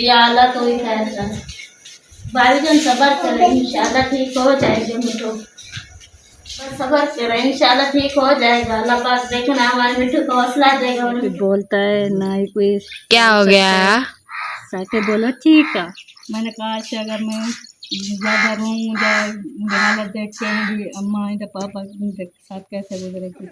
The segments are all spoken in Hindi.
या अल्लाह तो ही खैर कर। भाईजान सबर करें, इंशाल्लाह ठीक हो जाएगा। मिठू बस सबर करें, इंशाल्लाह ठीक हो जाएगा। अल्लाह पाक देखना हमारे मिठू को हौसला देगा। बोलता है ना ही कोई। क्या हो गया? साके बोला ठीक है। मैंने कहा अच्छा अगर मैं ज़्यादा रोऊँ या हालत देखते हैं भी अम्मा या पापा के साथ कैसे गुजरेगी।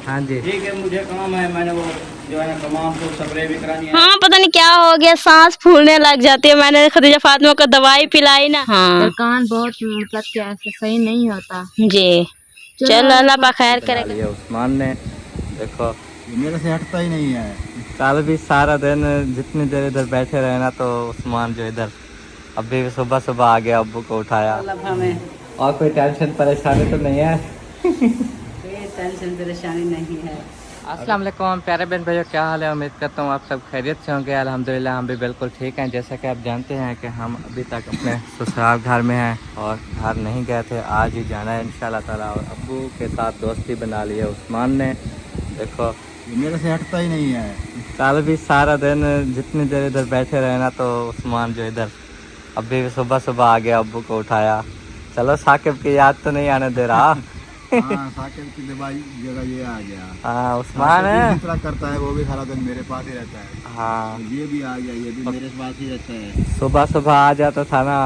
हाँ जी ठीक है, मुझे काम है, मैंने वो जो है ना तमाम को स्प्रे भी करानी है। हाँ पता नहीं क्या हो गया, सांस फूलने लग जाती है। मैंने खदीजा फातिमा को दवाई पिलाई ना। हाँ कान बहुत मतलब क्या ऐसे सही नहीं होता जी। चलो अल्लाह पाक खैर बना करेगा। लिया उस्मान ने। देखो मेरे से हटता ही नहीं है। कल भी सारा दिन जितनी देर इधर बैठे रहे ना तो उस्मान जो इधर अभी भी सुबह सुबह आ गया, अब्बू को उठाया। और कोई टेंशन परेशानी तो नहीं है? टेंशन परेशानी नहीं है। अस्सलाम वालेकुम प्यारे बहन भाइयों, क्या हाल है? उम्मीद करता हूँ आप सब खैरियत से होंगे। अल्हम्दुलिल्लाह हम भी बिल्कुल ठीक हैं। जैसा कि आप जानते हैं कि हम अभी तक अपने ससुराल घर में हैं और घर नहीं गए थे। आज ही जाना है इंशाल्लाह ताला। और अब्बू के साथ दोस्ती बना ली है उस्मान ने। देखो मेरे से हटता ही नहीं है। कल भी सारा दिन जितनी देर इधर बैठे रहे ना तो उस्मान जो इधर अभी भी सुबह सुबह आ गया, अब्बू को उठाया। चलो साकिब की याद तो नहीं आने दे रहा। हाँ, साकिब की दवाई जगह ये आ गया। हाँ उस्मान है। दूसरा करता है, वो भी सारा दिन मेरे पास ही रहता है। हाँ ये भी आ गया, ये भी मेरे पास ही रहता है। सुबह सुबह आ जाता था ना,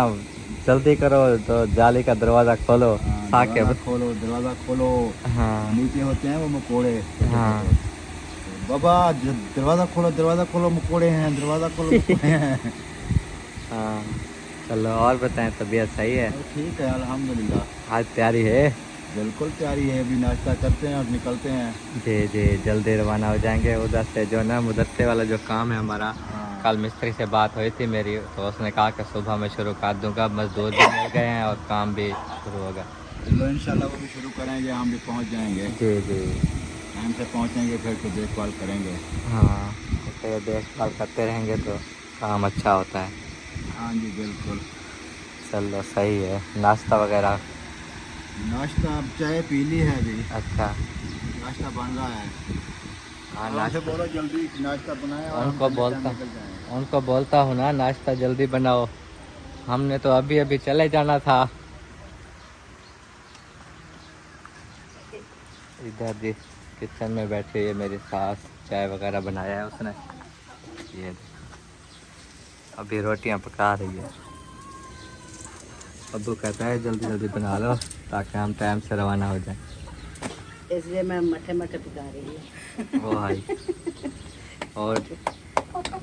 जल्दी करो तो जाली का दरवाजा खोलो। हाँ, साकिब दरवाजा खोलो, दरवाजा खोलो। हाँ नीचे होते हैं वो मकोड़े। हाँ बाबा दरवाजा खोलो मकोड़े हैं, दरवाजा खोलो मकोड़े हैं। हाँ। चलो और बताएं, तबीयत सही है? ठीक है अल्हम्दुलिल्लाह। आज तैयारी है? बिल्कुल तैयारी है, अभी नाश्ता करते हैं और निकलते हैं। जी जी जल्दी रवाना हो जाएंगे। उधर से जो ना मुदस्से वाला जो काम है हमारा, हाँ। कल मिस्त्री से बात हुई थी मेरी, तो उसने कहा कि सुबह में शुरू कर दूंगा। मजदूर भी मिल गए हैं और काम भी शुरू होगा। चलो इंशाल्लाह वो भी शुरू करेंगे, हम भी पहुंच जाएंगे। जी जी टाइम से पहुंचेंगे, फिर तो देखभाल करेंगे। हाँ, तो देखभाल करते रहेंगे तो काम अच्छा होता है। हाँ जी बिल्कुल। चलो सही है। नाश्ता वगैरह? नाश्ता अब चाय पी ली है अभी, अच्छा। नाश्ता बन रहा है। हाँ आराम से नाश्ता बोलो, जल्दी नाश्ता बनाए और उनको हम बोलता निकल जाएं। उनको बोलता हूँ ना नाश्ता जल्दी बनाओ। हमने तो अभी अभी चले जाना था। इधर जी किचन में बैठी है मेरी सास, चाय वगैरह बनाया है उसने। ये अभी रोटियां पका रही है। अब्बू कहता है जल्दी जल्दी बना लो ताकि हम टाइम से रवाना हो जाए। इसलिए मैं मठे मठे पका रही हूँ। वो भाई और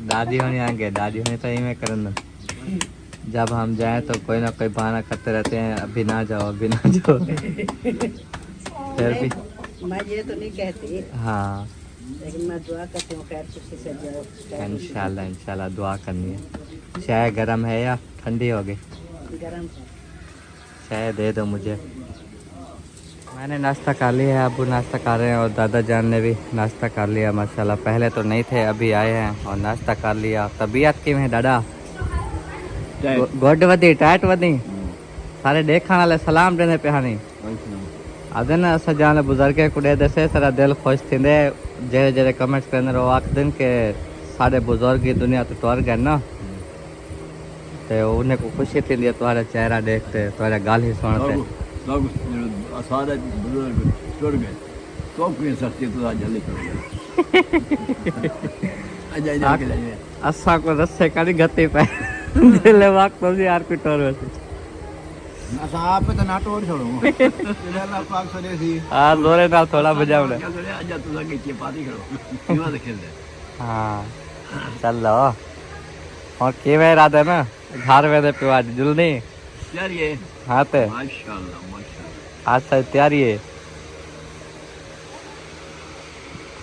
दादी होनी आएंगे, दादी होनी तो यही में करन। जब हम जाएं तो कोई ना कोई बहाना करते रहते हैं, अभी ना जाओ अभी ना जाओ। फिर भी मैं ये तो नहीं कहती, हाँ लेकिन मैं दुआ करती हूँ खैर खुशी से जाओ। इंशाल्लाह इंशाल्लाह दुआ करनी है। चाय गरम है या ठंडी हो गई? गरम चाय दे दो मुझे। मैंने नाश्ता कर लिया है, अबू नाश्ता कर रहे हैं और दादा जान ने भी नाश्ता कर लिया माशाल्लाह। पहले तो नहीं थे, अभी आए हैं और नाश्ता कर लिया। तबीयत किवें है दादा? गुड वधी टाइट वधी सारे देखने वाले सलाम देने पे हानी आदे ना अस जाने बुजुर्गे कुड़े दसे सारा दिल खुश थींदे जेरे जेरे कमेंट्स करने वो आखदन के सारे बुजुर्ग ही दुनिया तो टुर गए ना, ते उन्हें को खुशी थी तुम्हारा चेहरा देखते, तुम्हारा गाल ही सुनते। लोग सारे बुजुर्ग टुर गए तो कोई सच्ची तो आज जल्दी कर असा को रस्से कड़ी गति पे दिले वक्त तो यार कोई टोर वैसे आप पे तो ना टोर छोड़ो। अल्लाह पाक सने सी हां जोरे नाल थोड़ा बजावड़े आज तू लगे के पाती करो ये खेल दे। हां चलो और केवे इरादे ना घर में दे पिवा जल्दी यार ये हां ते माशाल्लाह माशाल्लाह आज से तैयारी है।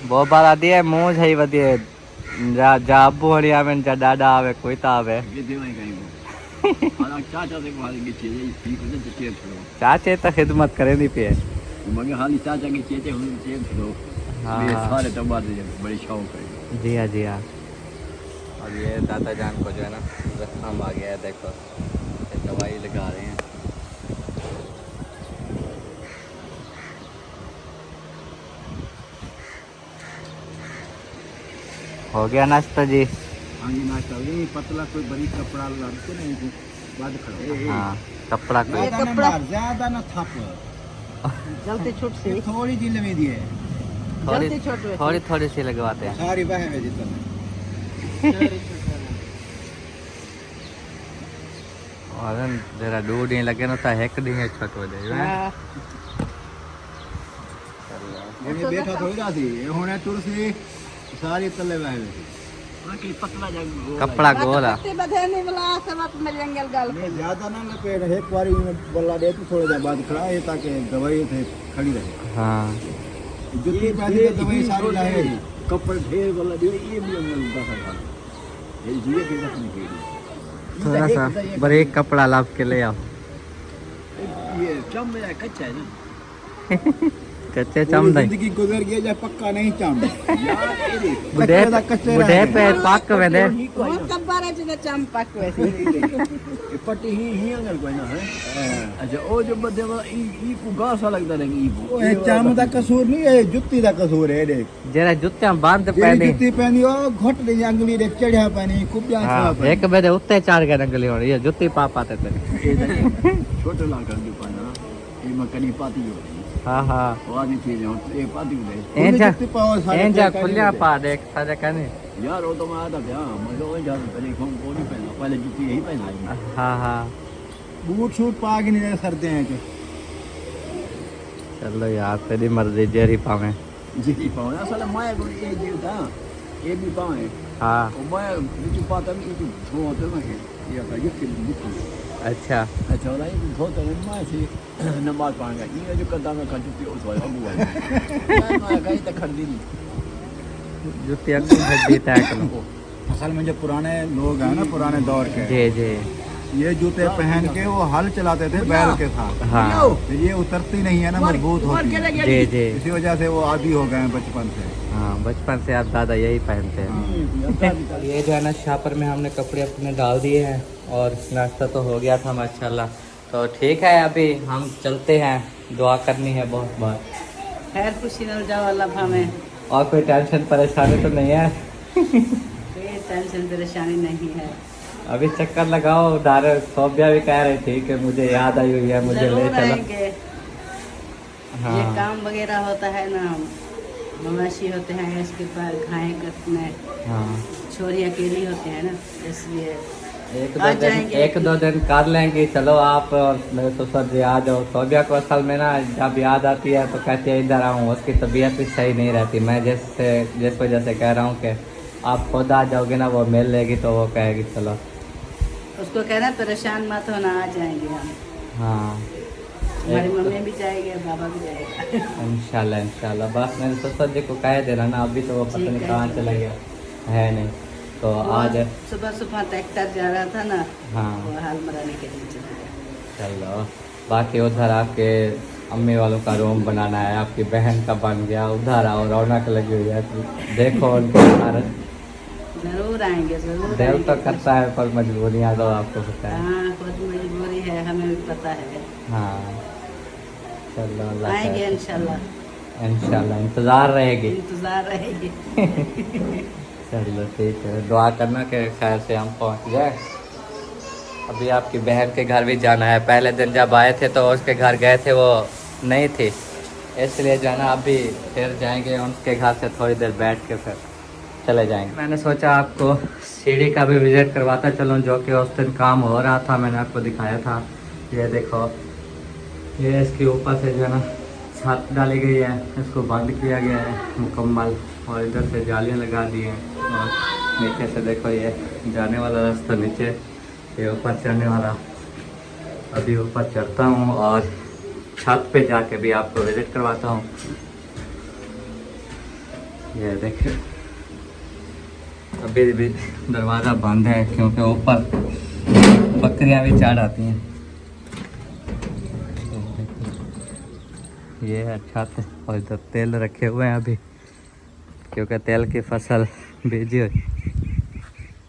बहुत बार आदि है मुंह है वदी जा जा अब्बू हरी आवे जा दादा आवे कोई ता आवे कितने में कहीं हां चाचा से को हाली की चीज ठीक है तो चेक करो। चाचे तो खिदमत करे नहीं पे मगर हाली चाचा की चीजें हुन चेक करो। ये हाँ सारे टब्बर दे बड़ी शौक है। जी हाँ जी हाँ। और ये दादा जान को जो है ना जख्म आ गया है, देखो ये दवाई लगा रहे हैं। हो गया नाश्ता जी? हाँ जी नाश्ता हो गया। पतला कोई बड़ी कपड़ा लगाते नहीं तो बाद खड़ा। हाँ कपड़ा को ज्यादा ना थप जल्दी छूट से थोड़ी सी लगी दी है। थोड़ी थोड़ी सी लगवाते हैं। सारी बह में जितना और जरा दूध नहीं लगे ना तो हेक दी है छत हो जाए। ये बैठा थोड़ी ना थी ये होने टूर से सारी तले बह में थी। कपड़ा गोला बधेने वाला सब में जंगल गल नहीं ज्यादा ना लपेट एक बारी में बल्ला दे तो थोड़ी देर बाद खड़ा है ताकि दवाई थे खड़ी रहे। हाँ जुत्ती पहनी तो दवाई सारी लाएगी। कपड़े ढेर बल्ला दियो ये भी हमने उल्टा ये जीए के रखने के लिए थोड़ा सा ब्रेक कपड़ा लाभ के ले आओ। ये चम में कच्चा है ना कच्चे चम दे जिंदगी गुजर गई या पक्का नहीं चम यार बुढ़े पे पाक में दे बहुत कब्बारे से चंपक वैसे ये पट्टी ही अंगल कोई ना है। अच्छा ओ जो बदे ई को गासा लगता है ई ये चम दा कसूर नहीं है जुत्ती दा कसूर है देख जरा जूते बांध ये पहने जुत्ती पहनी ओ घोट दे अंगली देख चढ़ा पहनी कुबिया छाप एक बजे उत्ते चार के नगली हो ये जुत्ती पा पाते थे। छोटे लाकर के पाना ये मकनी पाती हो हाँ हाँ वो आदमी चीज है ये पाती हो एंजा खुलिया पा देख साजा कहने यार वो तो मैं आता क्या मुझे वही जा पहले कौन नहीं पहना पहले जूती यही पहना है। हाँ हाँ बूट शूट पा के नहीं सरते हैं कि चलो यार तेरी मर्जी जेरी पावे जी पाऊँ असल मैं को ये जीव था ये भी पाए हाँ और मैं बीच पाता भी तो धोते में ये का ये बुक अच्छा अच्छा और ये धोते में मैं से नमाज पढ़ने ये जो कदा में खजूती उस वाला अबू मैं कहीं तक खरीदी नहीं जुत्ती अक्सर हड्डी तय करो। असल में जो पुराने लोग हैं ना पुराने दौर के जी जी ये जूते पहन के वो हल चलाते थे बैल के साथ। हाँ तो ये उतरती नहीं है ना मजबूत होती है जी जी इसी वजह से वो आदी हो गए हैं बचपन से। हाँ बचपन से आप दादा यही पहनते हैं। ये जो है ना शापर में हमने कपड़े अपने डाल दिए हैं और नाश्ता तो हो गया था माशाल्लाह। तो ठीक है अभी हम चलते हैं दुआ करनी है बहुत बहुत। खैर खुशी नल जाओ अल्लाह हमें और कोई टेंशन परेशानी तो नहीं है? कोई टेंशन परेशानी नहीं है। अभी चक्कर लगाओ उधार सोबिया भी कह रही थी कि मुझे याद आई हुई है मुझे ले जरूर चलो। आएंगे। हाँ ये काम वगैरह होता है ना मवेशी होते हैं इसके पास घाय कटने हाँ छोरी अकेली होते हैं ना इसलिए एक दो दिन कर लेंगे। चलो आप और मेरे ससुर जी आ जाओ। सोबिया को असल में ना जब याद आती है तो कहती है इधर आऊँ। उसकी तबीयत भी सही नहीं रहती। मैं जिस वजह से कह रहा हूँ कि आप खुद आ जाओगे ना वो मिल लेगी तो वो कहेगी चलो। उसको कहना परेशान मत होना आ जाएंगे हम। हाँ हमारी मम्मी भी जाएगी बाबा भी जाएगा। इंशाल्लाह इंशाल्लाह। बस मेरे ससुर जी को कह देना ना अभी तो वो पता नहीं कहाँ चला गया है नहीं तो आज सुबह सुबह ट्रैक्टर जा रहा था ना हाँ वो हाल मराने के लिए चला गया। चलो बाकी उधर आपके अम्मी वालों का रूम बनाना है। आपकी बहन का बन गया उधर आओ रौनक लगी हुई है। देखो उनकी भारत जरूर आएंगे जरूर दिल आएंगे। तो करता है पर मजबूरियाँ तो आपको पता है। हाँ खुद मजबूरी है हमें भी पता है। हाँ चलो अल्लाह आएंगे खैर। इंशाल्लाह इंशाल्लाह इंतज़ार रहेगी। इंतजार रहेगी। चलो ठीक है दुआ करना कि खैर से हम पहुंच जाए। अभी आपकी बहन के घर भी जाना है। पहले दिन जब आए थे तो उसके घर गए थे वो नहीं थी इसलिए जाना अभी फिर जाएंगे उनके घर से थोड़ी देर बैठ के फिर चले जाएंगे। मैंने सोचा आपको सीढ़ी का भी विज़िट करवाता चलूँ जो कि उस दिन काम हो रहा था। मैंने आपको दिखाया था। ये देखो ये इसके ऊपर से जो है ना छत डाली गई है। इसको बंद किया गया है मुकम्मल और इधर से जालियाँ लगा दी हैं और नीचे से देखो ये जाने वाला रास्ता नीचे ये ऊपर चढ़ने वाला। अभी ऊपर चढ़ता हूँ और छत पे जाके भी आपको विज़िट करवाता हूँ। ये देखिए अभी भी दरवाज़ा बंद है क्योंकि ऊपर बकरियां भी चढ़ आती हैं। ये है छत और इधर तेल रखे हुए हैं अभी क्योंकि तेल की फसल भेजी हुई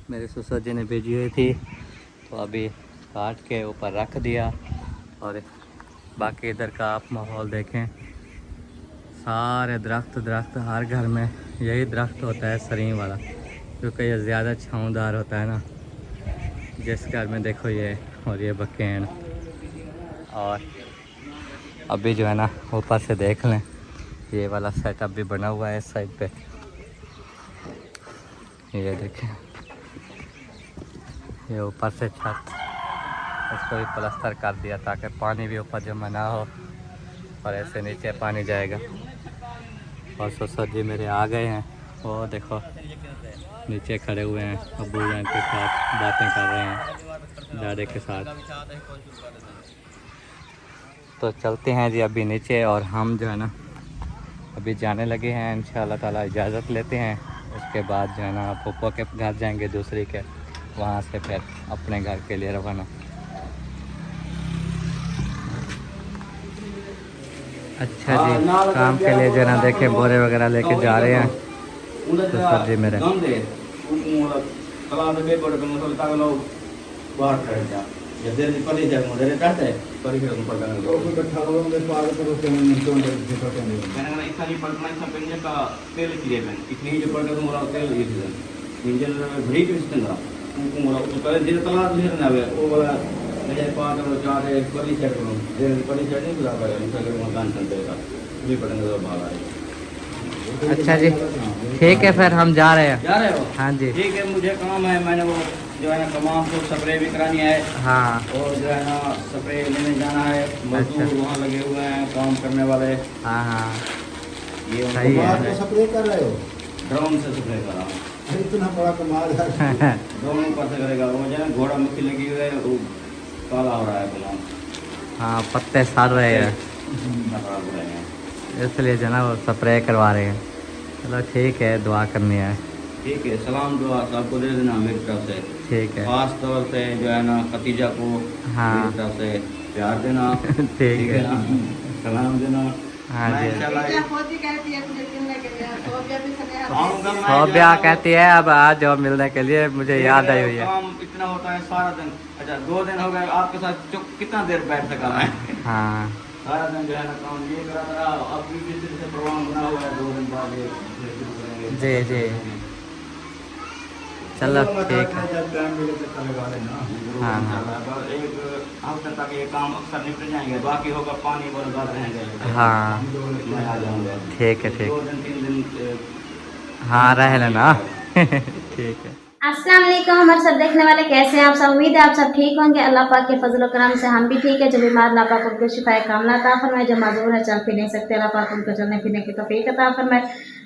मेरे ससुर जी ने भेजी हुई थी तो अभी काट के ऊपर रख दिया। और बाकी इधर का आप माहौल देखें सारे दरख्त हर घर में यही दरख्त होता है सरीं वाला क्योंकि ये ज़्यादा छाँवदार होता है ना। जिस घर में देखो ये और ये बकेन, और अभी जो है ना ऊपर से देख लें, ये वाला सेटअप भी बना हुआ है इस साइड पे। ये देखें, ये ऊपर से छत, इसको भी प्लास्टर कर दिया ताकि पानी भी ऊपर जमा ना हो और ऐसे नीचे पानी जाएगा। और ससुर जी मेरे आ गए हैं, वो देखो नीचे खड़े हुए हैं, अब्बू जान के साथ बातें कर रहे हैं दादे के साथ। तो चलते हैं जी अभी नीचे, और हम जो है ना अभी जाने लगे हैं इंशाल्लाह ताला। इजाज़त लेते हैं, उसके बाद जो है ना पप्पो के घर जाएंगे दूसरी के, वहाँ से फिर अपने घर के लिए रवाना। अच्छा जी, काम के लिए जो है ना देखे बोरे वगैरह लेके जा रहे हैं तो सर जी मेरे। अच्छा जी, ठीक है फिर हम जा रहे हैं। जा रहे हो? हाँ जी ठीक है, मुझे काम है, मैंने वो जो है ना तमाम को स्प्रे भी करानी है। हाँ, और जो है ना स्प्रे लेने जाना है, मजदूर वहाँ लगे हुए हैं काम करने वाले। हाँ हाँ ये सही है। तो स्प्रे कर रहे हो? ड्रोन से स्प्रे कर रहा हूँ। इतना बड़ा कमाल है। ड्रोन ऊपर से करेगा, वो जो है घोड़ा मक्खी लगी हुई है, वो काला हो रहा है कमाल। हाँ, पत्ते सड़ रहे हैं खराब हो रहे हैं, इसलिए जो है ना वो स्प्रे करवा रहे हैं। चलो ठीक है, दुआ करनी है। ठीक है, सलाम दुआ सबको दे देना मेरी तरफ से। ठीक है, खास तौर से जो है ना खतीजा को हाँ। मेरी तरफ से प्यार देना। ठीक है ना, सलाम देना। हाँ मैं जी। इंशाल्लाह सोबिया कहती है अब आ जाओ मिलने के लिए, मुझे याद आई हुई है। काम इतना होता है सारा दिन। अच्छा 2 दिन हो गए आपके साथ, कितना देर बैठ सका मैं? हाँ सारा दिन जो है ना काम ये करा रहा। अब भी किसी तरह से प्रोग्राम बना हुआ है, 2 दिन बाद ये शुरू करेंगे। जी जी, चलो ठीक है। जब टाइम मिले तो लगा लेना। हाँ, हाँ। एक हफ्ते तक ये काम अक्सर निपट जाएंगे, बाकी होगा पानी बरसात रहेंगे। हाँ मैं आ जाऊंगा। ठीक है, ठीक 2 दिन 3 दिन हाँ रह लेना। ठीक है। अस्सलाम वालेकुम हमारे सब देखने वाले, कैसे हैं आप सब? उम्मीद है आप सब ठीक होंगे। अल्लाह पाक के फजल करम से हम भी ठीक है। जो बीमार अल्लाह पाक उनको शिफाए कामला अता फरमाए, जो माजूर है चल फिर नहीं सकते अल्लाह पाक उनको चलने फिरने की तौफीक अता फरमाए,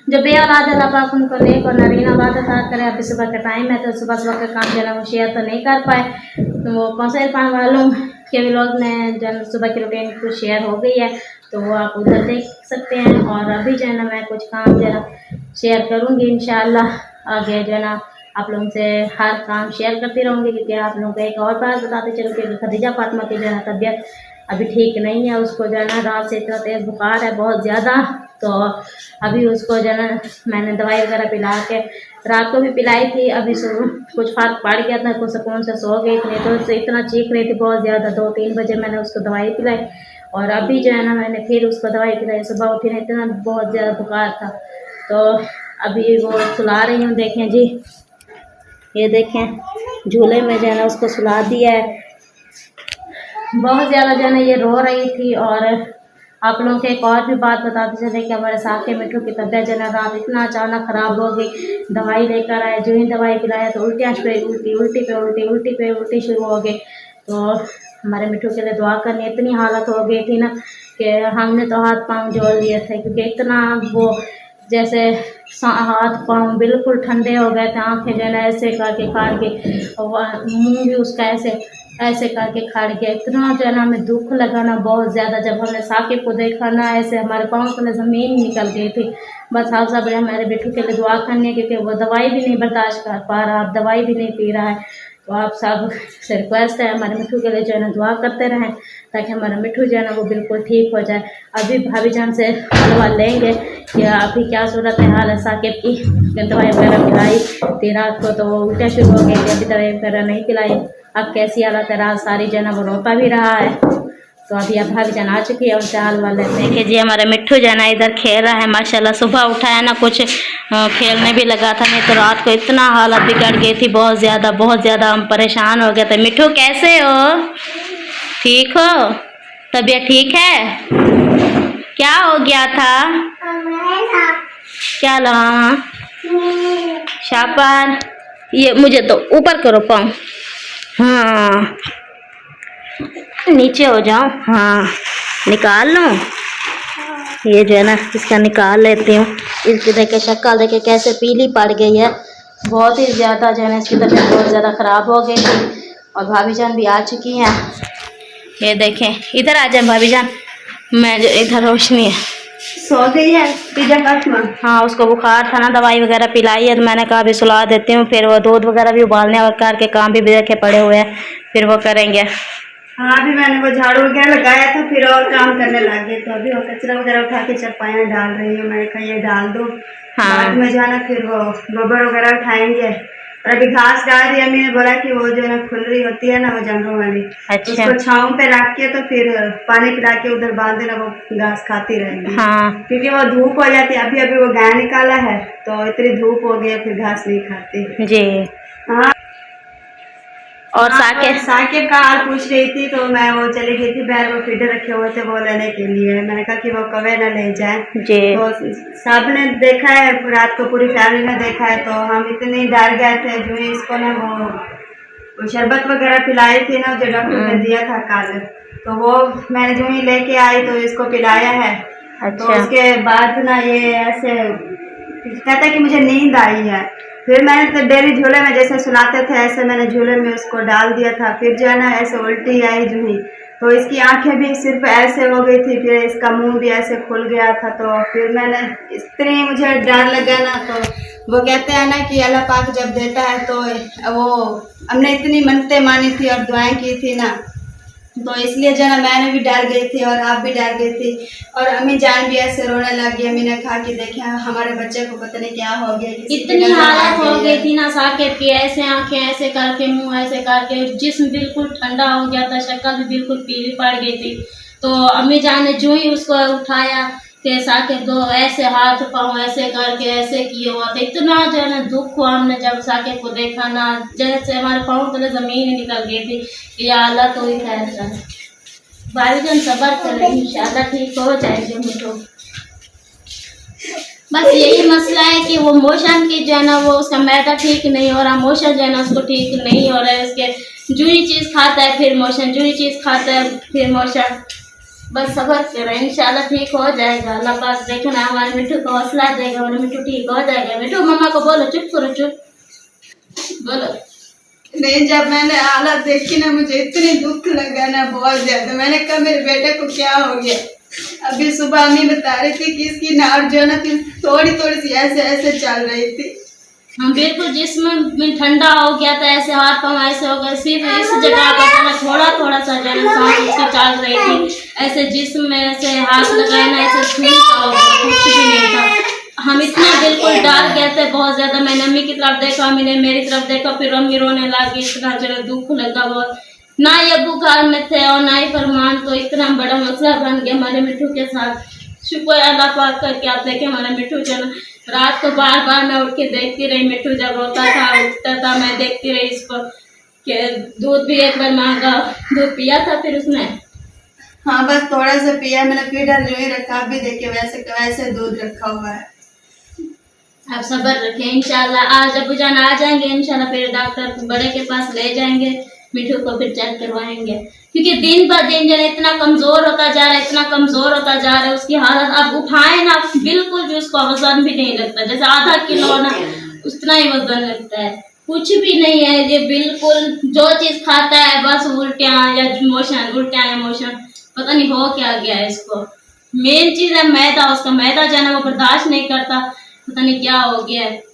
जो बे औलाद अल्लाह पाक उनको नेक और नरीन औलाद अता करे। अभी सुबह का टाइम है तो सुबह सुबह का काम जो है वो शेयर तो नहीं कर पाए, तो वो कौन इरफान वालों के व्लॉग में जो सुबह की रूटीन कुछ शेयर हो गई है, तो वो आप उधर देख सकते हैं। और अभी जो है ना मैं कुछ काम जो है शेयर करूँगी इंशाअल्लाह। आगे जो है ना आप लोगों से हर काम शेयर करती रहूँगी, क्योंकि आप लोगों को एक और बात बताते चलूँ कि खदीजा फातिमा की जो है तबीयत अभी ठीक नहीं है। उसको जो है ना रात से इतना तेज़ बुखार है बहुत ज़्यादा, तो अभी उसको जो है ना मैंने दवाई वगैरह पिला के रात को भी पिलाई थी। अभी कुछ फ़र्क पड़ गया था, कुछ सुकून से सो गई थी, तो उससे इतना चीख रही थी बहुत ज़्यादा। 2-3 बजे मैंने उसको दवाई पिलाई और अभी जो है ना मैंने फिर उसको दवाई पिलाई। सुबह उठी नहीं, इतना बहुत ज़्यादा बुखार था, तो अभी वो सुला रही हूँ। देखें जी, ये देखें झूले में जो है ना उसको सुला दिया है। बहुत ज़्यादा जो है ना ये रो रही थी। और आप लोगों को एक और भी बात बताते चले कि हमारे साके मिठू की तबीयत जो है ना रात इतना अचानक ख़राब हो गई। दवाई लेकर आए, जो ही दवाई पिलाया तो उल्टियाँ पे उल्टी, उल्टी पे उल्टी, उल्टी पे उल्टी शुरू हो गई। तो हमारे मिठू के लिए दुआ करनी, इतनी हालत हो गई थी ना कि हमने तो हाथ पाँव जोड़ लिए थे, क्योंकि इतना वो जैसे हाथ पाँव बिल्कुल ठंडे हो गए थे। आँखें जो है ना ऐसे करके खाड़ के, और मुँह भी उसका ऐसे करके खाड़ गया। इतना जो है ना हमें दुख लगा ना बहुत ज़्यादा, जब हमने साकिब को देखा ना ऐसे हमारे पाँव से ज़मीन निकल गई थी। बस आप सब हमारे बेटू के लिए दुआ करनी है, क्योंकि वो दवाई भी नहीं बर्दाश्त कर पा रहा, अब दवाई भी नहीं पी रहा है। तो आप सब से रिक्वेस्ट है हमारे मिठू के लिए जो है ना दुआ करते रहें, ताकि हमारा मिठू जो है ना वो बिल्कुल ठीक हो जाए। अभी भाभी जान से हलवा लेंगे कि अभी क्या सूरत हाल है साकिब की। दवाई वगैरह पिलाई थी रात को, तो वो उल्टा शुरू हो गई थी, अभी दवाई वगैरह नहीं पिलाई। अब कैसी हालत है, रात सारी जो है ना वो रोता भी रहा है। तो अभी अब भाभी जान आ चुकी है और चाल वाले देखिए जी हमारे मिट्ठू जाना इधर खेल रहा है माशाल्लाह। सुबह उठा है ना कुछ खेलने भी लगा था, नहीं तो रात को इतना हालत बिगड़ गई थी बहुत ज़्यादा हम परेशान हो गए थे। मिट्ठू कैसे हो, ठीक हो, तबीयत ठीक है? क्या हो गया था, क्या ला शापर, ये मुझे तो ऊपर करो पाँव, हाँ नीचे हो जाओ, हाँ निकाल लूँ, ये जो है ना इसका निकाल लेती हूँ। इसकी देखे शक्ल देखे कैसे पीली पड़ गई है, बहुत ही ज़्यादा जो है ना इसकी तबीयत बहुत ज़्यादा ख़राब हो गई थी। और भाभी जान भी आ चुकी हैं, ये देखें, इधर आ जाए भाभी जान, मैं जो इधर रोशनी है सो गई है पिज्जा कट में। हाँ उसको बुखार था ना, दवाई वगैरह पिलाई है तो मैंने कहा अभी सुला देती हूँ, फिर वो दूध वगैरह भी उबालने और के काम भी रखे पड़े हुए हैं, फिर वो करेंगे। हाँ अभी मैंने वो झाड़ू वगैरह लगाया था, फिर और काम करने लग गए, तो अभी वो कचरा वगैरह उठा के चरपाइयाँ डाल रही हूँ। मैंने कहा ये डाल दो, हाँ। बाद में जाना फिर वो गोबर वगैरह उठाएंगे। और अभी घास डाल दी, अम्मी ने बोला कि वो जो है ना खुलरी होती है ना वो जानवरों वाली, अच्छा। उसको छाँव पे रख के तो फिर पानी पिला के उधर बांध देना, वो घास खाती रहेगी। हाँ क्योंकि वो धूप हो जाती है, अभी वो गाय निकाला है तो इतनी धूप हो गई फिर घास नहीं खाती जी। हाँ। और साकिब का हाल पूछ रही थी, तो मैं वो चली गई थी बाहर, वो फीडर रखे हुए थे वो लेने के लिए। मैंने कहा कि वो कवे ना ले जाए जी। तो सब ने देखा है, रात को पूरी फैमिली ने देखा है, तो हम इतने डर गए थे। जो इसको ना वो शरबत वगैरह पिलाई थी ना जो डॉक्टर ने दिया था कल, तो वो मैंने जो ही लेके आई तो इसको पिलाया है। अच्छा। तो उसके बाद ना ये ऐसे कहता है कि मुझे नींद आई है, फिर मैंने तो डेरी झूले में जैसे सुलाते थे ऐसे मैंने झूले में उसको डाल दिया था। फिर जो है ना ऐसे उल्टी आई जो ही, तो इसकी आंखें भी सिर्फ ऐसे हो गई थी, फिर इसका मुंह भी ऐसे खुल गया था। तो फिर मैंने इतनी मुझे डर लगा ना, तो वो कहते हैं ना कि अल्लाह पाक जब देता है तो वो हमने इतनी मन्नतें मानी थी और दुआएं की थी ना, तो इसलिए जो है मैंने भी डर गई थी और आप भी डर गई थी। और अम्मी जान भी ऐसे रोने लगी। अम्मी ने कहा कि देखें हमारे बच्चे को पता नहीं क्या हो गया, इतनी हालत हो गई थी ना साकिब की, ऐसे आंखें ऐसे करके मुंह ऐसे करके जिस्म बिल्कुल ठंडा हो गया था, शक्ल भी बिल्कुल पीली पड़ गई थी। तो अम्मी जान ने जो ही उसको उठाया कि साकिब दो, ऐसे हाथ पाँव ऐसे करके ऐसे किए हुआ था। इतना जो है ना दुख हुआ हमने जब साकिब को देखा ना, जैसे हमारे पाँव तले जमीन ही निकल गई थी कि या अल्लाह तो ही खैर कर, भाई जान सबर करें, इंशाल्लाह ठीक हो जाएगी मिठू। बस यही मसला है कि वो मोशन की जो है ना वो उसका मैदा ठीक नहीं हो रहा, मोशन जो है ना उसको ठीक नहीं हो रहा है। उसके जुड़ी चीज़ खाता है फिर मोशन, जुड़ी चीज़ खाता है फिर मोशन। बस सबर करें, इंशाल्लाह ठीक हो जाएगा। अल्लाह पाक देखो ना हमारे मिठू को हौसला देगा, हमारे मिठू ठीक हो जाएगा। मिठू मम्मा को बोलो चुप करो, चुप बोलो। नहीं, जब मैंने हालत देखी ना मुझे इतनी दुख लगा ना बहुत ज्यादा। मैंने कहा मेरे बेटे को क्या हो गया। अभी सुबह अम्मी बता रही थी कि इसकी नाड़ जो है ना थोड़ी थोड़ी सी ऐसे ऐसे चल रही थी। हम बिल्कुल जिस्म में ठंडा हो गया था, ऐसे हाथ पाँव ऐसे हो गए, सिर्फ इस जगह पर थोड़ा थोड़ा सा जो है सांस उसकी चल रही थी, ऐसे जिस्म में ऐसे हाथ लगाए ना ऐसे खून सा हो गया, कुछ भी नहीं था। हम इतना बिल्कुल डर गए थे बहुत ज्यादा। मैंने अम्मी की तरफ देखा, अम्मी ने मेरी तरफ देखा, फिर अम्मी रोने लगी। इतना जो है दुख लगा बहुत, ना ये अबू घर में थे और ना ही फरमान, तो इतना बड़ा मसला बन गया हमारे मिठू के साथ। शुक्र अल्लाह पाक करके आप देखें हमारा मिठू जो ना रात को बार बार मैं उठ के देखती रही। मिठू जब रोता था उठता था, मैं देखती रही इसको कि दूध भी एक बार मांगा, दूध पिया था फिर उसने। हाँ बस थोड़ा सा पिया मैंने, फीडर जो ही रखा, अभी देखिए वैसे वैसे दूध रखा हुआ है। आप सब्र रखें, इंशाल्लाह आज अबू जान आ जाएंगे, इंशाल्लाह फिर डॉक्टर बड़े के पास ले जाएंगे, मिठू को फिर चेक करवाएंगे। क्योंकि दिन ब दिन जो इतना कमज़ोर होता जा रहा है, इतना कमज़ोर होता जा रहा है, उसकी हालत आप उठाएं ना बिल्कुल भी उसको वजन भी नहीं लगता, जैसे आधा किलो ना उतना ही वजन लगता है, कुछ भी नहीं है ये। बिल्कुल जो चीज़ खाता है बस उल्टियाँ या मोशन, उल्टियाँ या मोशन, पता नहीं हो क्या गया है इसको। मेन चीज़ है मैदा, उसका मैदा जो है ना वो बर्दाश्त नहीं करता, पता नहीं क्या हो गया है।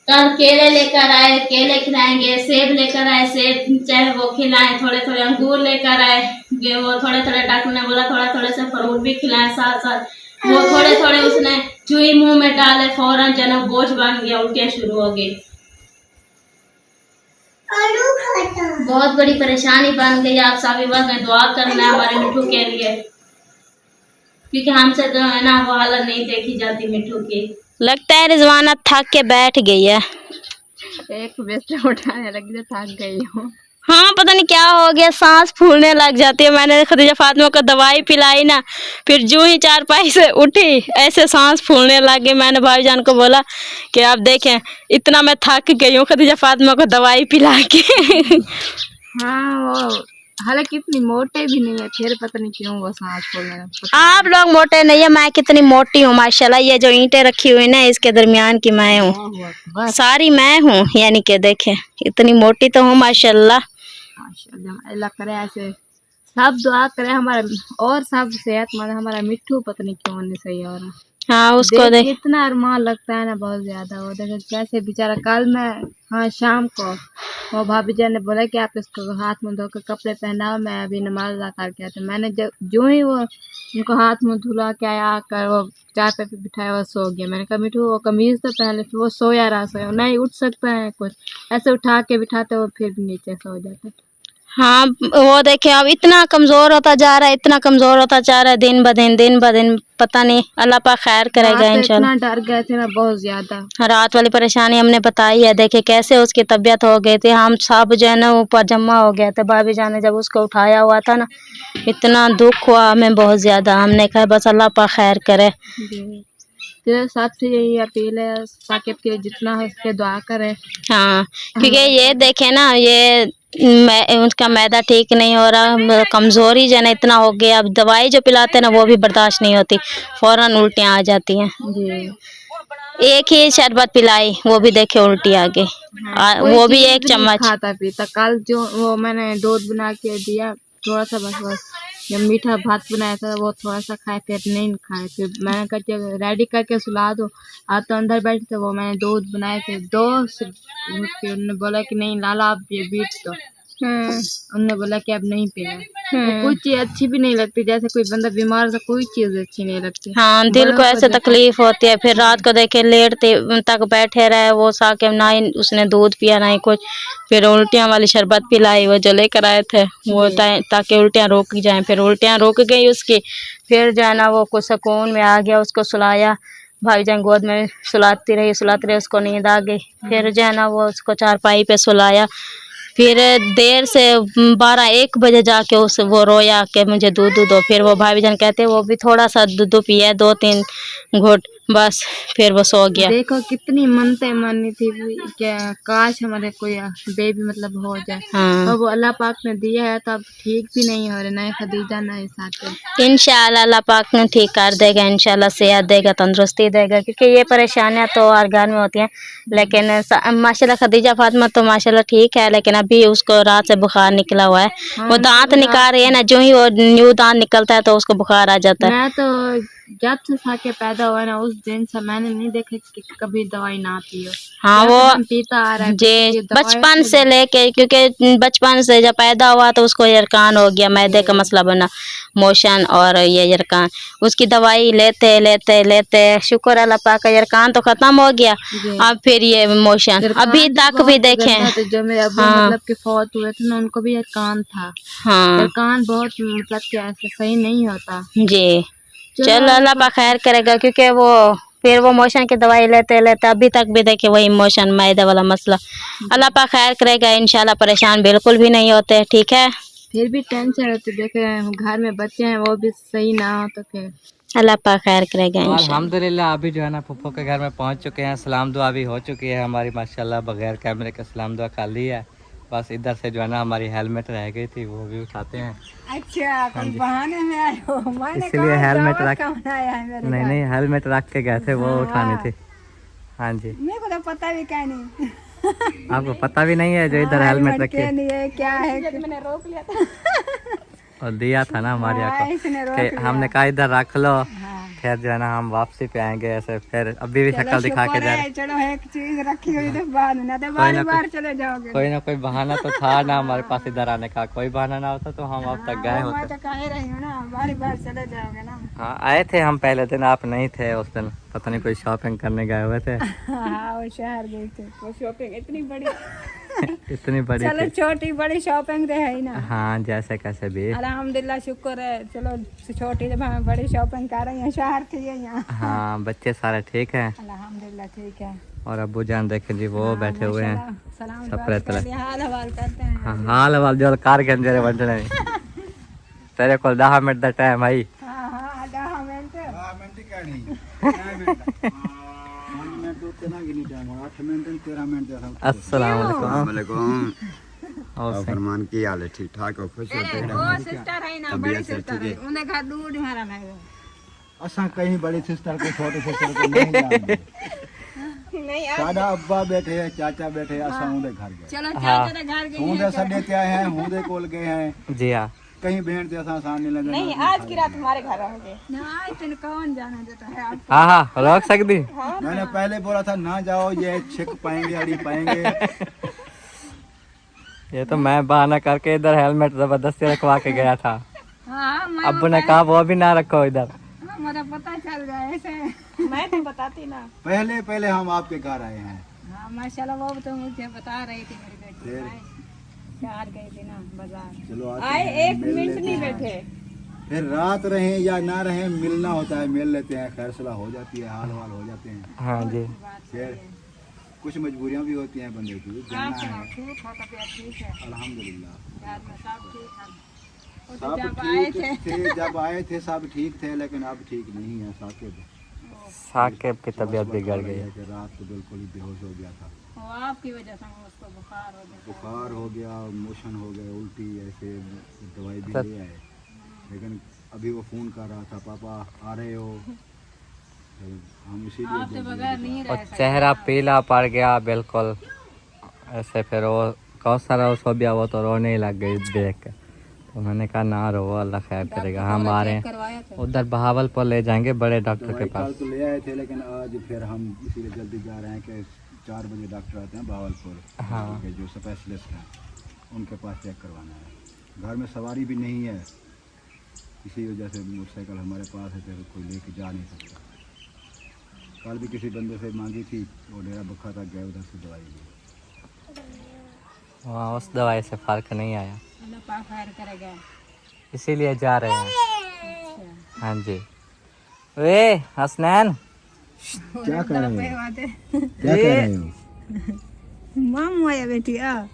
कल केले लेकर आए, केले खिलाएंगे, सेब लेकर आए, सेब चाहे वो खिलाएं, थोड़े थोड़े अंगूर लेकर आए, वो थोड़े थोड़े डॉक्टर ने बोला थोड़ा थोड़े से फ्रूट भी खिलाएं साथ साथ। वो थोड़े थोड़े उसने चूही मुंह में डाले, फौरन जना बोझ बन गया, उल्टियाँ शुरू हो गई। बहुत बड़ी परेशानी बन गई। आप सभी वर्ग में दुआ करना हमारे मिठू के लिए, क्योंकि हमसे जो है ना वो हालत नहीं देखी जाती मिठू की। लगता है रिजवाना थक के बैठ गई है। एक बिस्तर उठाने लगी तो थक गई हूँ। हाँ पता नहीं क्या हो गया, सांस फूलने लग जाती है। मैंने खदीजा फातिमा को दवाई पिलाई ना, फिर जो ही चारपाई से उठी ऐसे सांस फूलने लग गई। मैंने भाईजान को बोला कि आप देखें इतना मैं थक गई हूँ खदीजा फातिमा को दवाई पिला के। हाँ वो हालांकि इतनी मोटे भी नहीं है, फिर पता नहीं क्यों वो सांस फूलने लगती। आप लोग मोटे नहीं है, मैं कितनी मोटी हूँ माशाल्लाह। ये जो ईंटें रखी हुई ना इसके दरमियान की मैं हूँ, सारी मैं हूँ। यानी कि देखें इतनी मोटी तो हूँ माशाल्लाह। माशाल्लाह अल्लाह करे ऐसे सब दुआ करे हमारा और सब सेहतमंद। हमारा मिट्ठू पता नहीं क्यों नहीं सही हो रहा। हाँ उसको देख इतना अरमान लगता है ना बहुत ज्यादा। वो देखो कैसे बेचारा कल मैं हाँ शाम को वो भाभी जान ने बोला कि आप इसको हाथ मुंह धोकर कपड़े पहनाओ, मैं अभी नमाज अदा करके आता। मैंने जो ही वो उनको हाथ मुंह धुला के आया आकर वो चाय पे बिठाया वो सो गया। मैंने कहा मिठू वो कमीज तो पहले, फिर वो सोया रहा सोया नहीं उठ सकता है कुछ ऐसे उठा के बिठाते वो फिर भी नीचे सो जाता। हाँ वो देखे अब इतना कमजोर होता जा रहा है, इतना कमजोर होता जा रहा है दिन ब दिन। पता नहीं अल्लाह पाक खैर करेगा इंशाल्लाह। इतना डर गए थे ना बहुत ज्यादा। रात वाली परेशानी हमने बताई है। देखे कैसे उसकी तबीयत हो गई थी, हम सब जो है ना ऊपर जमा हो गया था। भाभी जान ने जब उसको उठाया हुआ था ना इतना दुख हुआ हमें बहुत ज्यादा। हमने कहा बस अल्लाह पाक खैर करे। सबसे यही अपील है ताकि आपके जितना हो सके दुआ करे। हाँ क्योंकि ये देखे ना ये उसका मैदा ठीक नहीं हो रहा, कमजोरी जो है ना इतना हो गया। अब दवाई जो पिलाते हैं ना वो भी बर्दाश्त नहीं होती, फौरन उल्टियाँ आ जाती हैं। जी एक ही शरबत पिलाई वो भी देखे उल्टी आ गई। वो भी एक चम्मच खाता पीता। कल जो वो मैंने दूध बना के दिया थोड़ा सा बस जब मीठा भात बनाया था वो थोड़ा सा खाए फिर नहीं खाए। फिर मैंने कहा रेडी करके सुला दो। आज तो अंदर बैठे थे वो मैंने दूध बनाए थे 2 फिर उन्होंने बोला कि नहीं लाला आप ये बीट दो। उन्होंने बोला कि अब नहीं पीना। तो कोई चीज अच्छी भी नहीं लगती, जैसे कोई बंदा बीमार था कोई चीज अच्छी नहीं लगती। हाँ दिल को ऐसे तकलीफ होती है। फिर रात को देखे लेट तक बैठे रहे वो साके ना ही उसने दूध पिया ना ही कुछ। फिर उल्टियाँ वाली शरबत पिलाई वो जो लेकर आए थे वो ताकि उल्टियाँ रोक जाएं। फिर उल्टियाँ रोक गई उसकी, फिर जो है ना वो कुछ सुकून में आ गया। उसको सुलाया, भाई जान गोद में सुलाती रही उसको नींद आ गई। फिर जो है ना वो उसको चारपाई पे सुलाया। फिर देर से 12-1 बजे जाके वो रोया कि मुझे दूध दो। फिर वो भाभी जान कहते वो भी थोड़ा सा दूध पिया 2-3 घुट बस, फिर वो सो गया। देखो कितनी मनते मानी थी क्या काश हमारे कोई बेबी मतलब हो जाए। हाँ। और वो अल्लाह पाक ने दिया है तो अब ठीक भी नहीं हो रहे, ना खदीजा ना इसाक। इंशाल्लाह अल्लाह पाक ने ठीक कर देगा, इंशाल्लाह सेहत देगा, तंदुरुस्ती देगा। क्योंकि ये परेशानियां तो हर घर में होती हैं। लेकिन माशाल्लाह खदीजा फातिमा तो माशाल्लाह ठीक है, लेकिन अभी उसको रात से बुखार निकला हुआ है। वो दांत निकाल रही है ना, जो ही वो न्यू दांत निकलता है तो उसको बुखार आ जाता है। मैं तो जब से साके पैदा हुआ ना उस दिन से मैंने नहीं देखा कि कभी दवाई ना पी हो। हाँ वो पीता आ रहा है जी बचपन से लेके, क्योंकि बचपन से जब पैदा हुआ तो उसको यरकान हो गया, मैदे का मसला बना, मोशन और ये यरकान। उसकी दवाई लेते लेते लेते शुक्र अल्लाह पाक का यरकान तो खत्म हो गया। अब फिर ये मोशन अभी तक भी देखें। जो मेरे अब्बू मतलब के फौत हुए थे ना उनको भी यरकान था। हाँ यरकान बहुत मतलब कि ऐसे सही नहीं होता जी। चलो अल्लाह पाक खैर करेगा। क्योंकि वो फिर वो मोशन की दवाई लेते लेते अभी तक भी देखे वही मोशन मैदे वाला मसला। अल्लाह पाक खैर करेगा इंशाल्लाह। परेशान बिल्कुल भी नहीं होते, ठीक है। फिर भी टेंशन रहती है, देखे घर में बच्चे हैं वो भी सही ना हो तो फिर अल्लाह पाक खैर करेगा इंशाल्लाह। अल्हम्दुलिल्लाह अभी जो है ना फुफ्फो के घर में पहुंच चुके हैं। सलाम दुआ भी हो चुकी है हमारी माशाल्लाह, बगैर कैमरे के सलाम दुआ कर ली है। बस इधर से जो है ना हमारी हेलमेट रह गई थी वो भी उठाते हैं। अच्छा कोई बहाने में आए हो, मैंने इसलिए हेलमेट रख है मेरे नहीं हेलमेट रख के गए थे वो उठानी थी। हाँ जी मेरे को तो पता भी क्या नहीं। आपको पता भी नहीं है जो इधर हेलमेट रखे नहीं है क्या है कि मैंने रोक लिया था और दिया था ना हमारे यहाँ इसने रोक को, हमने कहा इधर रख लो। खैर जो है ना हम वापसी पे आएंगे ऐसे। फिर अभी भी शक्ल दिखा के जा रहे। चलो एक चीज रखी हुई तो बाद में ना तो बार बार चले जाओगे। कोई ना कोई बहाना तो था ना हमारे पास इधर आने का। कोई बहाना ना होता तो हम अब तक गए मैं होते। तो कह ही रही हूँ ना बार बार चले जाओगे ना। हाँ आए थे हम पहले दिन, आप नहीं थे उस दिन, पता नहीं कोई शॉपिंग करने गए हुए थे। हाँ वो शहर गए थे, वो शॉपिंग इतनी बड़ी इतनी बड़ी चलो थी। छोटी बड़ी शॉपिंग तो है ही ना। हाँ जैसे कैसे भी। अल्हम्दुलिल्लाह शुक्र है। चलो छोटी जब हमें बड़ी शॉपिंग कर रही हैं शहर के लिए यहाँ। हाँ बच्चे सारे ठीक हैं अल्हम्दुलिल्लाह ठीक है। और अब्बू जान देखे जी वो बैठे हुए हैं सलाम सपरे दुआ के लिए हाल हवाल करते हैं। हाँ हाल वाल जो कार के अंदर बंटने तेरे को 10 मिनट का टाइम भाई। हाँ हाँ 10 मिनट। मिनट का नहीं 5 मिनट तो इतना की नहीं टाइम 8 मिनट 13 मिनट जैसा। अस्सलाम वालेकुम। वालेकुम। और सही। फरमान की हाल है? ठीक ठाक हो? खुश हो? वो सिस्टर है ना बड़ी सिस्टर है उन्हें घर दूध मारा है। असा कहीं बड़ी सिस्टर को छोटी सिस्टर को नहीं जानते। नहीं सादा अब्बा बैठे हैं चाचा बैठे हैं असा उनके घर गए। चलो हाँ। चाचा घर गए उनके सड्डे क्या हैं उनके कोल गए हैं जी हाँ कहीं बहन से असा आसान नहीं लगे। नहीं आज की रात हमारे घर आओगे ना इतने कौन जाना देता है आप। हाँ हाँ रोक सकती। मैंने पहले बोला था ना जाओ ये छिक पाएंगे अड़ी पाएंगे। ये तो मैं बहाना करके इधर हेलमेट जबरदस्ती रखवा के गया था। हाँ अब्बू ने कहा वो भी ना रखो इधर। मुझे पता चल गया ऐसे मैं तो बताती ना। पहले पहले हम आपके घर आए हैं। हाँ माशाल्लाह वो तो मुझे बता रही थी मेरी बेटी शहर गई थी ना बाजार। चलो आए एक मिनट नहीं बैठे। फिर रात रहे या ना रहे मिलना होता है मिल लेते हैं खैर सलाह हो जाती है हाल वाल हो जाते हैं। हाँ जी फिर कुछ मजबूरियां भी होती हैं बंदे की जाना है। ठीक है तबीयत ठीक है अल्हम्दुलिल्लाह घर में सब ठीक है। वो तो सब जब आए ठीक थे थे जब आए थे सब ठीक थे लेकिन अब ठीक नहीं है। साकिब की तबीयत बिगड़ गई है। कि रात को बिल्कुल ही बेहोश हो गया था। वो आपकी वजह से उसको बुखार हो गया। बुखार हो गया मोशन हो गए उल्टी ऐसे दवाई भी ले आए लेकिन अभी वो फोन कर रहा था पापा आ रहे हो। तो हम इसीलिए आपके बगैर नहीं और रह सकते। चेहरा पीला पड़ गया बिल्कुल ऐसे। फिर वो कौशल उसको भी वो तो रोने ही लग गई देख के। तो मैंने कहा ना रो अल्लाह खैर करेगा। हम आ रहे हैं करवाया था उधर बहावलपुर ले जाएंगे बड़े डॉक्टर के दवाई पास। कल तो ले आए थे लेकिन आज फिर हम इसीलिए जल्दी जा रहे हैं कि 4 बजे डॉक्टर आते हैं बहावलपुर हाँ। के जो स्पेशलिस्ट हैं उनके पास चेक करवाना है। घर में सवारी भी नहीं है इसी वजह से मोटरसाइकिल हमारे पास है फिर कोई लेके जा नहीं सकता। कल भी किसी बंदे से मांगी थी वो डेरा बुखा तक गए उधर से दवाई ली। वहाँ उस दवाई से फर्क नहीं आया अल्लाह पाक खैर करेगा। इसीलिए जा रहे हैं। हाँ जी वे हसनैन क्या कर रहे हो? बात है क्या कर रहे हो? मामू आया बेटी आ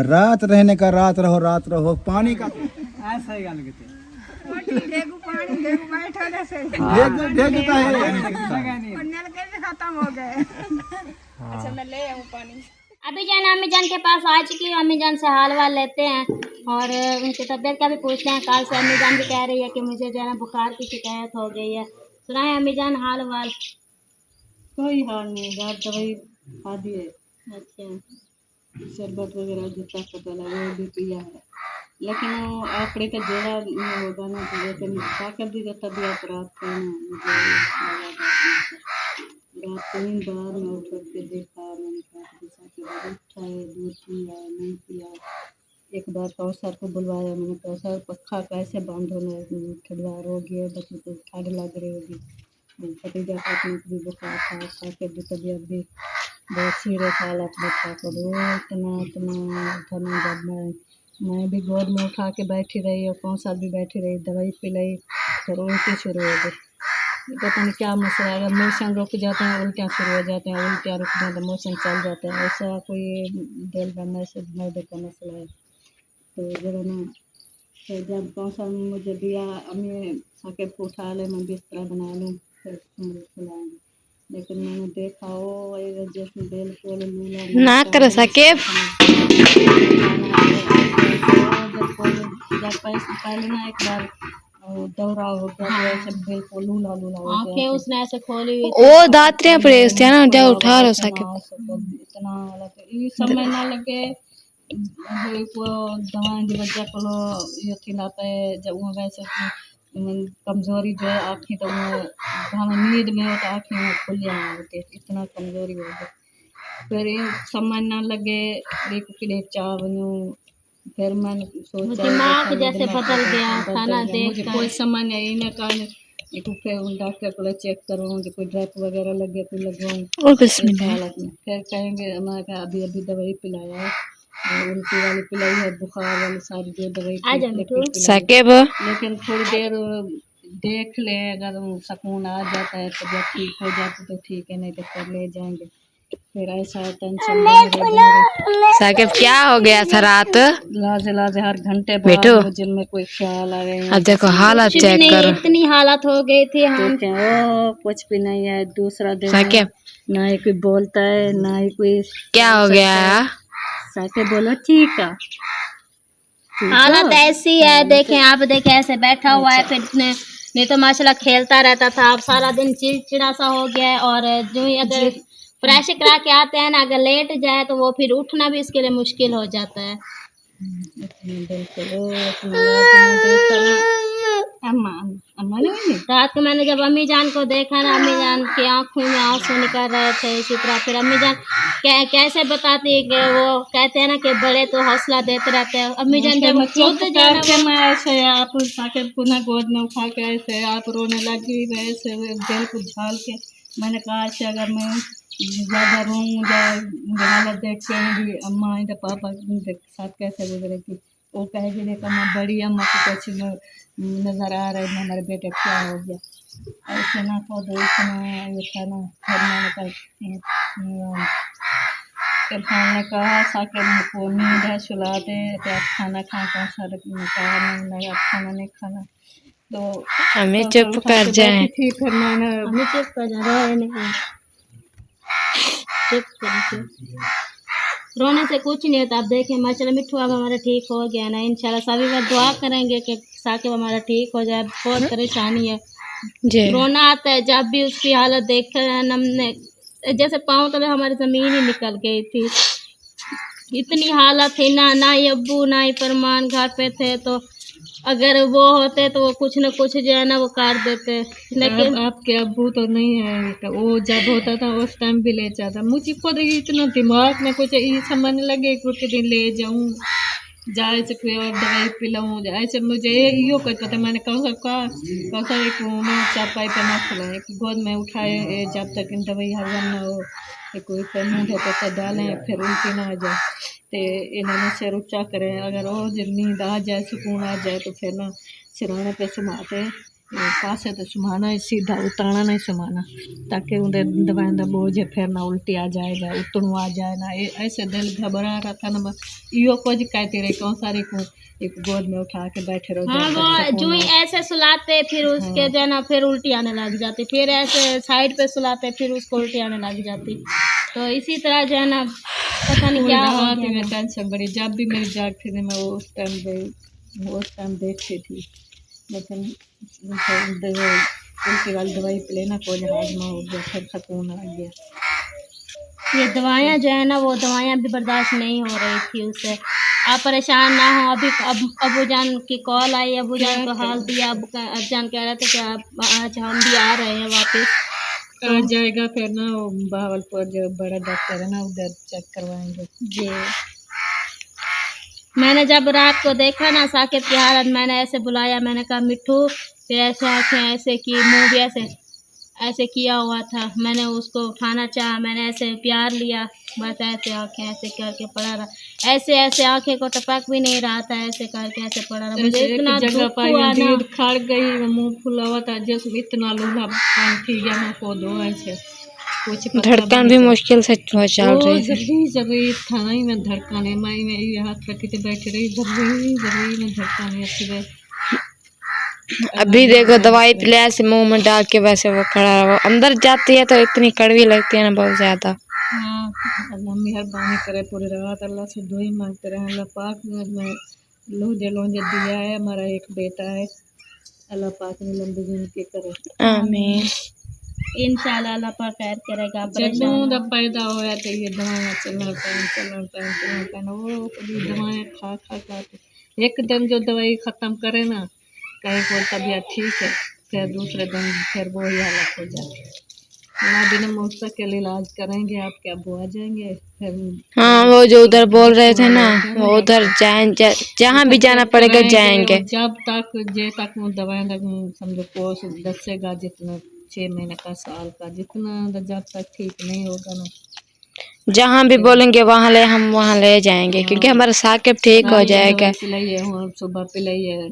रात रहने का रात रहो पानी का देखो पानी देखो बैठो जैसे देखता है और नल के भी खत्म हो गए। अच्छा मैं ले आऊँ पानी। अभी जान अम्मी जान के पास आ चुकी हूँ। अम्मी जान से हाल वाल लेते हैं और उनकी तबीयत का भी पूछते हैं। कल से अम्मी जान भी कह रही है कि मुझे जो है ना बुखार की शिकायत हो गई है। सुनाए अम्मी जान हाल वाल। कोई हाल नहीं है दवाई खा दी है अच्छा शरबत वगैरह जितना पता लगा वो भी पिया है लेकिन वो आंकड़े का जोड़ा नहीं होगा ना तो लेकिन ताकत दी तबीयत रात को ना मुझे रात को नींद बाहर में उठ के देखा मैंने कहा जैसा कि उठा है दूध पिया नहीं पिया। एक बार कौसर को बुलवाया मैंने कौसर पक्का कैसे बंद होना खिलवाड़ हो गया बच्चे को ठंड लग रही होगी। भतीजा का भी बुखार था खाके भी तबीयत भी बहुत सीरियस हालत में था। तो वो इतना जब मैं भी गोद में उठा के बैठी रही और कौसर भी बैठी रही दवाई पिलाई फिर उल्टी शुरू हो गई। पता नहीं क्या मसला है अगर मोशन रुक जाते हैं उल्टियाँ शुरू हो जाते हैं उल्टियाँ रुक जाते हैं मोशन चल जाते हैं ऐसा कोई दिल बनने से मैदे का मसला है। तो जब ना फिर जब कौशल मुझे दिया अम्मी साकिब को उठा ले मैं बिस्तर बना लूँ फिर खिलाऊँगी लेकिन मैंने देखा वो जैसे बिल्कुल ना कर साकिब जब पहले ना एक बार दौरा हो गया ऐसे बिल्कुल लूला लूला हो आंखें गया। उसने ऐसे खोली हुई वो दात्रियां पड़े थी ना जा उठा लो साकिब इतना ये समय ना लगे को दवाएं की वजह को ये थी ना पे जब वो वैसे कमजोरी जो है आँखें तो हम नींद में होता आँखें में खुलियाँ होती इतना कमजोरी हो गई। फिर ये समय ना लगे एक चाह बनूँ फिर मैंने सोचा दिमाग जैसे बदल गया खाना मुझे देख कोई समझ नहीं इन्हें कारण एक फिर डॉक्टर को चेक करवाऊँ कि कोई ड्रैप वगैरह लगे तो लगवाऊँ। और इस हालत में फिर कहेंगे हमारे कहा अभी अभी दवाई पिलाया है, और उल्टी वाली पिलाई है, बुखार वाली सारी जो दवाई साकिब लेकिन थोड़ी देर देख ले, अगर सुकून आ जाता है तबीयत ठीक हो जाती तो ठीक है, नहीं तो फिर ले जाएंगे। फिर ऐसा टेंशन साकिब क्या हो गया था रात? लाजे लाजे हर घंटे बाद मुझे में कोई ख्याल आ रहे अब देखो हालत चेक करो। इतनी हालत हो गई थी हम। ओ कुछ भी नहीं है। दूसरा दिन साकिब ना ही कोई बोलता है ना ही कोई क्या हो गया? साकिब बोलो ठीक है। हालत ऐसी है, देखें आप, देखें ऐसे बैठा हुआ है, फिर नहीं तो माशाल्लाह खेलता रहता था, अब सारा दिन चिड़चिड़ा सा हो गया है। और जो ही अगर फ्रेश करा के आते हैं ना, अगर लेट जाए तो वो फिर उठना भी इसके लिए मुश्किल हो जाता है। रात को मैंने जब अम्मी जान को देखा ना, अम्मी जान की आंखों में आंसू निकल रहे थे इसी तरह। फिर अम्मी जान कैसे बताती है कि वो कहते हैं ना कि बड़े तो हौसला देते रहते हैं। अम्मी जान जब खुद ऐसे आप साकिब को ना गोद में उठा के ऐसे आप रोने लगी, वैसे दिल को झाल के मैंने कहा ऐसे अगर मैं ज़्यादा रोऊँ हालत देख के मेरी अम्मा या पापा के साथ कैसे गुजरेगी। वो कहेगी देखो अम्मा बड़ी अम्मा को कुछ नज़र आ रहा है हमारे बेटे क्या हो गया। ऐसे ना को दो इतना ये था ना। फिर मैंने कहा इरफान ने कहा साकिब को नींद है सुला दे, तो आप खाना खा कौन सा कहा नहीं आप खाना नहीं खाना। तो हमें चुप कर जाए। फिर मैंने हमें चुप कर जा, रोने से कुछ नहीं होता। आप देखें माशाल्लाह मिठू अब हमारा ठीक हो गया ना, इंशाल्लाह सभी बार दुआ करेंगे कि साकिब हमारा ठीक हो जाए। बहुत परेशानी है, रोना आता है जब भी उसकी हालत देख कर। हमने जैसे पाँव तले हमारी ज़मीन ही निकल गई थी, इतनी हालत थी ना। ना ही अब्बू ना ही फरमान घर पे थे, तो अगर वो होते तो वो कुछ न कुछ जो है ना वो कर देते। लेकिन आपके अब्बू तो नहीं है, तो वो जब होता था उस टाइम भी ले जाता। मुझे खुद इतना दिमाग में कुछ ये समझने लगे कि दिन ले जाऊँ जाए से कोई और दवाई पिलाऊँ, ऐसे मुझे यो कुछ पता। मैंने कहा एक चारपाई पे ना खिलाए, गोद में उठाए जब तक इन दवाई हजम ना हो, कोई फिर मुँह पे डालें फिर उल्टी ना आ जाए, तो इन्होंने सिर ऊँचा करें। अगर रोज नींद आ जाए सुकून आ जाए तो फिर ना सिराने पे सुमाते पासे तो सुमाना ही सीधा उतारना नहीं सुमाना, ताकि उन्हें दवाई का बोझ फिर ना उल्टी आ जाएगा उतनू आ जाए ना। ऐसे दिल घबरा रहा था ना, यो कुछ कहती रही कौन सारी को एक गोद में उठा के बैठे रहो। हाँ, वो जो ही ऐसे सुलाते फिर उसके जो है ना फिर उल्टी आने लग जाती, फिर ऐसे साइड पे सुलाते फिर उसको उल्टी आने लग जाती। तो इसी तरह जो है ना पता नहीं क्या हो गया में टेंशन बड़ी। जब भी मेरी जागती थी मैं उस टाइम देखती थी, लेकिन उल्टी वाली दवाई पे लेना कोई हाजमा हो गया, फिर सुकून आ गया। ये दवाइयाँ जो है ना वो दवाइयाँ भी बर्दाश्त नहीं हो रही थी उससे। आप परेशान ना हो, अभी अबू जान की कॉल आई, अबू जान को हाल दिया। अबू जान कह रहे थे कि आप आज हम भी आ रहे हैं वापस, आ जाएगा फिर ना वो बहावलपुर जो बड़ा डॉक्टर है ना उधर चेक करवाएंगे जी। मैंने जब रात को देखा ना साकिब की हालत, मैंने ऐसे बुलाया, मैंने कहा मिठू, फिर ऐसे आँखें ऐसे की, मुँह भी ऐसे किया हुआ था। मैंने उसको उठाना चाहा, मैंने ऐसे प्यार लिया, बस ऐसे आँखें ऐसे करके पड़ा रहा। ऐसे आँखें को टपक भी नहीं रहा था, ऐसे करके ऐसे पड़ा रहा। मुझे इतना दुख हुआ ना, खड़ गई, मुँह फुला हुआ था जैसे इतना लोहा पान थी गया ना को दो ऐसे कुछ धड़कन भी मुश्किल से चल रही थी। जरूरी था नहीं मैं धड़कन माई में ये हाथ रखी थी बैठी रही, जरूरी में धड़कन अच्छी। अभी देखो दवाई पिलाया से मुंह में डाल के वैसे वो खड़ा रहा, अंदर जाती है तो इतनी कड़वी लगती है ना बहुत ज्यादा। हाँ, अल्लाह मेहरबानी करे पूरी रात, अल्लाह से दुआ मांगते रहे। अल्लाह पाक में लोजे दिया है, हमारा एक बेटा है, अल्लाह पाक ने लंबी जिंदगी करे, आमीन। इंशाल्लाह अल्लाह पाक खैर करेगा। जब पैदा होया तो ये दवाइयाँ चलना पैन वो कभी दवाएँ खा एकदम जो दवाई ख़त्म करे ना कहीं को तबीयत ठीक है, फिर दूसरे दिन फिर वही हालत हो जाती है। बिना मुस्तकिल इलाज करेंगे आपके अबू आ जाएंगे फिर हाँ वो जो उधर बोल रहे थे ना, वो उधर जाएंगे, जहाँ भी जाना पड़ेगा जाएंगे। जब तक वो दवाई समझो कोर्स दसेगा जितना 6 महीने का साल का जितना, जब तक ठीक नहीं होगा ना, जहाँ भी बोलेंगे हम वहाँ ले जाएंगे, क्योंकि हमारा साकिब ठीक हो जाएगा। पिलाइए हम सुबह पिलाइए,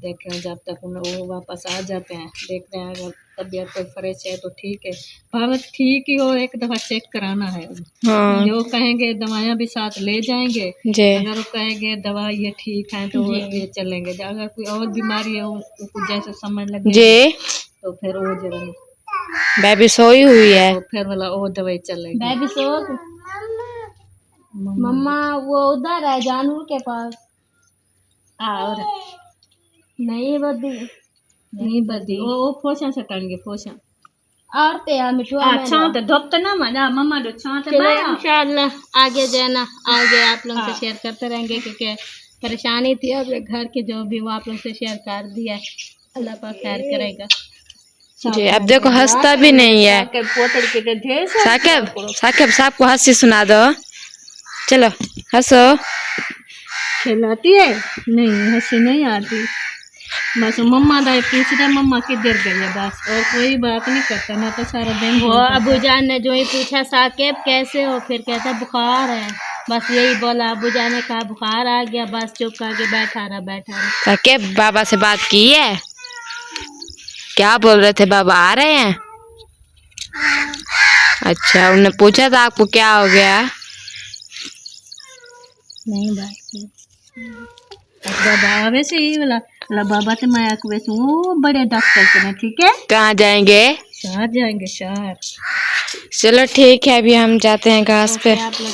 देखें जब तक वो वापस आ जाते हैं, देखते हैं अगर तबीयत कोई फ्रेश है तो ठीक है, भाव ठीक ही हो एक दफ़ा चेक कराना है। हाँ जो कहेंगे दवाइयाँ भी साथ ले जाएंगे, जी अगर वो कहेंगे दवा ये ठीक है तो ये चलेंगे, अगर कोई और बीमारी है उसको जैसे समझ लगे जी। तो फिर वो जरा बेबी सोई हुई है। तो फिर वाला वो दवाई चलेगी। बेबी सो मम्मा वो उधर है जानवर के पास। और नहीं बदी नहीं बदी वो फोशा सटाएंगे फोशा और ते आ मिठुआ में छांट धोप ना मजा मम्मा दो छांट चलो इंशाल्लाह आगे जाना, आगे आप लोगों से शेयर करते रहेंगे, क्योंकि परेशानी थी अपने घर की जो भी वो आप लोगों से शेयर कर दिया, अल्लाह पाक खैर करेगा। जी अब देखो हंसता भी नहीं है साकिब, साकिब साहब को हंसी सुना दो, चलो हंसो। खिलाती है नहीं, हंसी नहीं आती, बस मम्मा दा पूछता मम्मा किधर गई है, बस और कोई बात नहीं करता ना, तो सारा दिन वो अबूजान ने जो ही पूछा साकिब कैसे हो, फिर कहता बुखार है, बस यही बोला। अबूजान ने कहा बुखार आ गया, बस चुप करके बैठा रहा। साकिब बाबा से बात की है? क्या बोल रहे थे, बाबा आ रहे हैं? अच्छा उन्होंने पूछा था आपको क्या हो गया? नहीं बात की बाबा वैसे ही वाला बाबा तो मैं वैसे वो बड़े डॉक्टर के, ठीक है। कहाँ जाएंगे? शहर जाएंगे, शहर। चलो ठीक है, अभी हम जाते हैं घास पे।